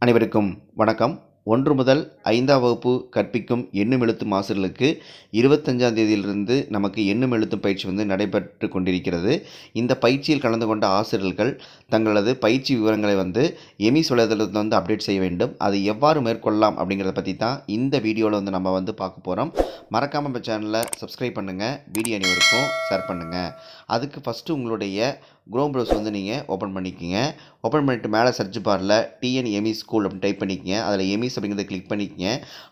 அனைவருக்கும் வணக்கம். 1 முதல் 5ஆம் வகுப்பு கற்பிக்கும் எண்ணும் எழுத்தும் ஆசிரியர்களுக்கு 25ஆம் தேதியிலிருந்து நமக்கு எண்ணும் எழுத்தும் பயிற்சி நடைபெற்று கொண்டிருக்கிறது. இந்த பயிற்சியில் கலந்து கொண்ட ஆசிரியர்கள் தங்களது பயிற்சி விவரங்களை எமிஸ் வலைதளத்தில் அப்டேட் செய்ய வேண்டும். அதை எவ்வாறு மேற்கொள்ளலாம் அப்படிங்கிறத பற்றி தான் இந்த வீடியோவில் நம்ம பார்க்க போகிறோம். மறக்காமல் நம்ம சேனலை சப்ஸ்கிரைப் பண்ணுங்கள், வீடியோ அனைவருக்கும் ஷேர் பண்ணுங்கள். அதுக்கு ஃபஸ்ட்டு உங்களுடைய குரோம் ப்ரௌசர் நீங்கள் ஓப்பன் பண்ணிக்கோங்க. ஓப்பன் பண்ணிவிட்டு மேலே சர்ச் பாரில் டிஎன் எமிஸ் ஸ்கூல் அப்படின்னு டைப் பண்ணிக்கங்க. அதில் எமிஸ் அப்படிங்கிறத கிளிக் பண்ணிக்கங்க.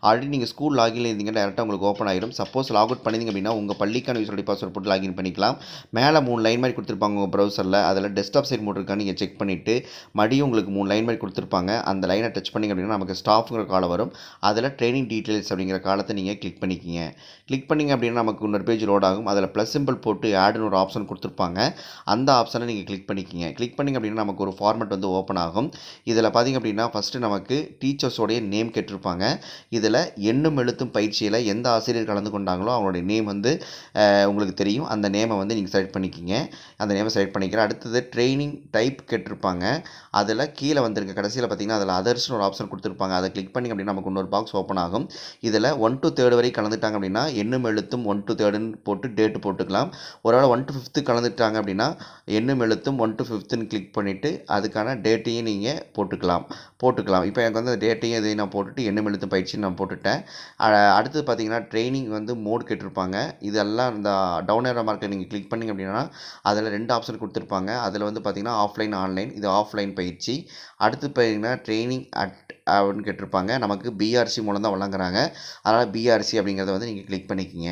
ஆல்ரெடி நீங்கள் ஸ்கூல் லாகின்ல இருந்தீங்கன்னா டேரெக்டாக உங்களுக்கு ஓப்பன் ஆகிடும். சப்போஸ் லாக் அவுட் பண்ணிங்க அப்படின்னா உங்கள் பள்ளிக்கான யூசர் பாஸ்வேர்ட் போட்டு லாகின் பண்ணிக்கலாம். மேலே 3 லைன் மாதிரி கொடுத்துருப்பாங்க உங்கள் ப்ரௌசரில். அதில் டெஸ்க்டாப் சைட் மோட் இருக்கான்னு நீங்கள் செக் பண்ணிவிட்டு மறுபடியும் உங்களுக்கு 3 லைன் மாதிரி கொடுத்துருப்பாங்க. அந்த லைனை டச் பண்ணிங்க அப்படின்னா நமக்கு ஸ்டாஃப்ங்கிற காலம் வரும். அதில் ட்ரைனிங் டீட்டெயில்ஸ் அப்படிங்கிற காலத்தை நீங்கள் கிளிக் பண்ணிக்கிங்க. கிளிக் பண்ணிங்க அப்படின்னா நமக்கு இன்னொரு பேஜ் லோட் ஆகும். அதில் ப்ளஸ் சிம்பிள் போட்டு ஆடுன்னு ஒரு ஆப்ஷன் கொடுத்துருப்பாங்க. அந்த ஆப்ஷனை நீங்கள் கிளிக் பண்ணிக்கிங்க. கிளிக் பண்ணிங்க அப்படின்னா நமக்கு ஒரு ஃபார்மேட் ஓப்பன் ஆகும். இதில் பார்த்திங்க அப்படின்னா ஃபஸ்ட்டு நமக்கு டீச்சர்ஸோடைய நேம் கேட்டிருப்பாங்க. இதில் எண்ணும் எழுத்தும் பயிற்சியில் எந்த ஆசிரியர் கலந்து கொண்டாங்களோ அவங்களுடைய நேம் உங்களுக்கு தெரியும். அந்த நேமை நீங்கள் செலக்ட் பண்ணிக்கிங்க. அந்த நேமை செலக்ட் பண்ணிக்கிறேன். அடுத்தது ட்ரைனிங் டைப் கேட்டிருப்பாங்க. அதில் கீழே வந்திருக்கு கடைசியில் பார்த்திங்கன்னா அதில் அதர்ஸ்னு ஒரு ஆப்ஷன் கொடுத்துருப்பாங்க. அதை கிளிக் பண்ணிங்க அப்படின்னா நமக்கு இன்னொரு பாக்ஸ் ஓப்பன் ஆகும். இதில் 1 to 3 வரை கலந்துட்டாங்க அப்படின்னா எண்ணும் எழுத்தும் 1 to 3ன்னு போட்டு டேட்டு போட்டுக்கலாம். ஒருவேளை 1 to 5 கலந்துட்டாங்க அப்படின்னா எண்ணும் எழுத்தும் 1 to 5ன்னு கிளிக் பண்ணிவிட்டு அதுக்கான டேட்டையும் நீங்கள் போட்டுக்கலாம். இப்போ எனக்கு அந்த டேட்டையும் இதையும் நான் போட்டுட்டு எண்ணும் எழுத்தும் பயிற்சின்னு நான் போட்டுட்டேன். அடுத்தது பார்த்தீங்கன்னா ட்ரைனிங் மோட் கேட்டிருப்பாங்க. இதெல்லாம் இந்த டவுன் ஏரோ மார்க்கை நீங்கள் கிளிக் பண்ணிங்க அப்படின்னா அதில் 2 ஆப்ஷன் கொடுத்துருப்பாங்க. அதில் பார்த்தீங்கன்னா ஆஃப்லைன், ஆன்லைன். இது ஆஃப்லைன் பயிற்சி. அடுத்து பார்த்தீங்கன்னா ட்ரைனிங் அப்படின்னு கேட்டிருப்பாங்க. நமக்கு பிஆர்சி மூலம் தான் வழங்குறாங்க. அதனால் பிஆர்சி அப்படிங்கிறத நீங்கள் கிளிக் பண்ணிக்கிங்க.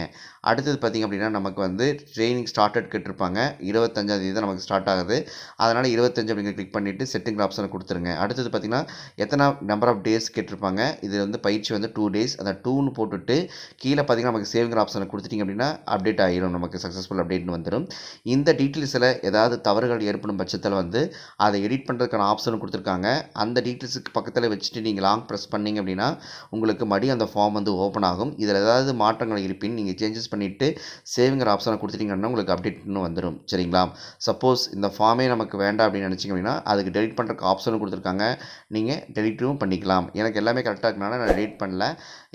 அடுத்தது பார்த்திங்க அப்படின்னா நமக்கு ட்ரைனிங் ஸ்டார்டட் கேட்டிருப்பாங்க. 25ஆம் தேதி தான் நமக்கு ஸ்டார்ட் ஆகுது. அதனால் 25 அப்படிங்கிற கிளிக் பண்ணிவிட்டு செட்டிங் ஆப்ஷனை கொடுத்துருங்க. அடுத்தது பார்த்திங்கன்னா எத்தனை நம்பர் ஆஃப் டேஸ் கேட்டிருப்பாங்க. இது பயிற்சி 2 டேஸ். அந்த 2ன்னு போட்டுட்டு கீழே பார்த்திங்கன்னா நமக்கு சேவிங்கிற ஆப்ஷனை கொடுத்துட்டிங்க அப்படின்னா அப்டேட் ஆகிடும். நமக்கு சக்ஸஸ்ஃபுல் அப்டேட்னு வந்துடும். இந்த டீட்டெயில்ஸில் ஏதாவது தவறுகள் ஏற்படும் பட்சத்தில் அதை எடிட் பண்ணுறதுக்கான ஆப்ஷன் கொடுத்துருக்காங்க. அந்த டீட்டெயில்ஸுக்கு பக்கத்தில் வச்சுட்டு நீங்கள் லாங் ப்ரெஸ் பண்ணிங்க அப்படின்னா உங்களுக்கு மறுபடியும் அந்த ஃபார்ம் ஓப்பன் ஆகும். இதில் ஏதாவது மாற்றங்கள் இருப்பின் நீங்கள் சேஞ்சஸ் பண்ணிவிட்டு சேவிங்கிற ஆப்ஷனை கொடுத்துட்டிங்கன்னா உங்களுக்கு அப்டேட்னு வந்துடும். சரிங்களா? சப்போஸ் இந்த ஃபார்மே நமக்கு வேண்டாம் அப்படின்னு நினச்சிங்க அப்படின்னா அதுக்கு டெலிட் பண்ணுறதுக்கு ஆப்ஷனும் கொடுத்துருக்காங்க. நீங்கள் டெலிட்டும் பண்ணிக்கலாம். எனக்கு எல்லாமே கரெக்டாக இருக்கனால நான் டெலிட் பண்ணல.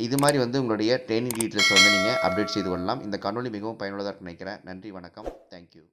இது மாதிரி உங்களுடைய ட்ரைனிங் டீட்டெயில்ஸை நீங்கள் அப்டேட் செய்து கொள்ளலாம். இந்த காணொலி மிகவும் பயனுள்ளதாக நினைக்கிறேன். நன்றி, வணக்கம், தேங்க்யூ.